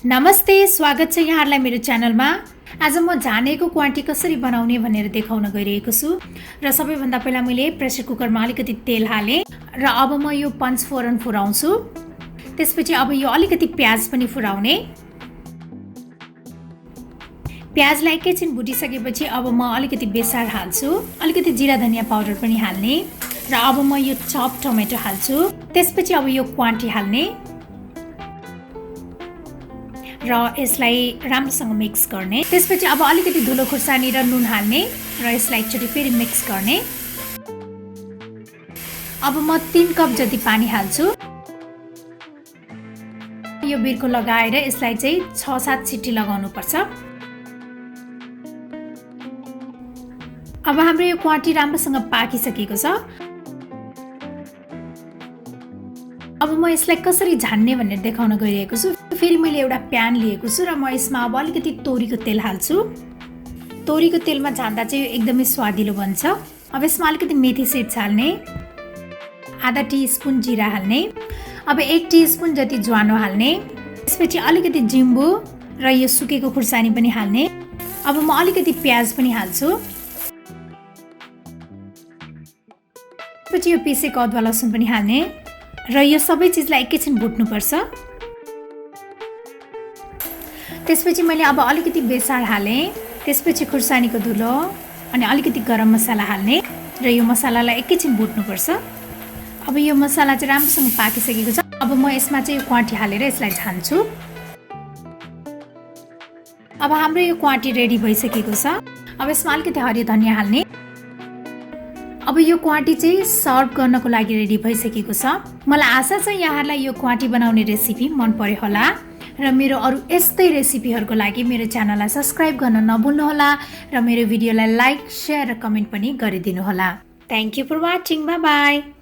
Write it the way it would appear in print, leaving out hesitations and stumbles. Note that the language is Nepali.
नमस्ते, स्वागत छ यहाँहरूलाई मेरो च्यानलमा। आज म झानेको क्वान्टी कसरी बनाउने भनेर देखाउन गइरहेको छु। र सबैभन्दा पहिला मैले प्रेसर कुकरमा अलिकति तेल हालेँ र अब म यो पञ्चफोरन फुराउँछु। त्यसपछि अब यो अलिकति प्याज पनि फुराउने। प्याजलाई एकैछिन भुटिसकेपछि अब म अलिकति बेसार हाल्छु, अलिकति जिरा धनिया पाउडर पनि हाल्ने र अब म यो चप टमेटो हाल्छु। त्यसपछि अब यो क्वान्टी हाल्ने र यसलाई राम्रोसँग मिक्स गर्ने। त्यसपछि अब अलिकति धुलो खुर्सानी र नुन हाल्ने र यसलाई एकचोटि फेरि मिक्स गर्ने। अब म 3 कप जति पानी हाल्छु। यो बिर्को लगाएर यसलाई चाहिँ 6-7 सिटी लगाउनु पर्छ। अब हाम्रो यो क्वान्टी राम्रोसँग पाकिसकेको छ। अब म यसलाई कसरी झान्ने भनेर देखाउन गइरहेको छु। फेरि मैले एउटा प्यान लिएको छु र म यसमा अब अलिकति तोरीको तेल हाल्छु। तोरीको तेलमा झान्दा चाहिँ यो एकदमै स्वादिलो बन्छ। अब यसमा अलिकति मेथी सिड्स हाल्ने, आधा टीस्पुन जिरा हाल्ने, अब 1 टीस्पुन जति ज्वानो हाल्ने, त्यसपछि अलिकति जिम्बु र यो सुकेको खुर्सानी पनि हाल्ने। अब म अलिकति प्याज पनि हाल्छु। त्यसपछि यो पिसेको अदुवा लसुन पनि हाल्ने र यो सबै चिजलाई एकैछिन भुट्नुपर्छ। त्यसपछि मैले अब अलिकति बेसार हालेँ, त्यसपछि खुर्सानीको धुलो अनि अलिकति गरम मसला हाल्ने र यो मसलालाई एकैछिन भुट्नुपर्छ। अब यो मसला चाहिँ राम्रोसँग पाकिसकेको छ। अब म यसमा चाहिँ यो क्वान्टी हालेर यसलाई झान्छु। अब हाम्रो यो क्वान्टी रेडी भइसकेको छ। अब यसमा अलिकति हरियो धनिया हाल्ने। अब यो क्वान्टी चाहिँ सर्भ गर्नको लागि रेडी भइसकेको छ। मलाई आशा छ यहाँहरूलाई यो क्वान्टी बनाउने रेसिपी मन पर्यो होला र मेरो अरू यस्तै रेसिपीहरूको लागि मेरो च्यानललाई सब्स्क्राइब गर्न नभुल्नुहोला र मेरो भिडियोलाई लाइक, शेयर र कमेन्ट पनि गरिदिनुहोला। Thank you for watching. Bye by.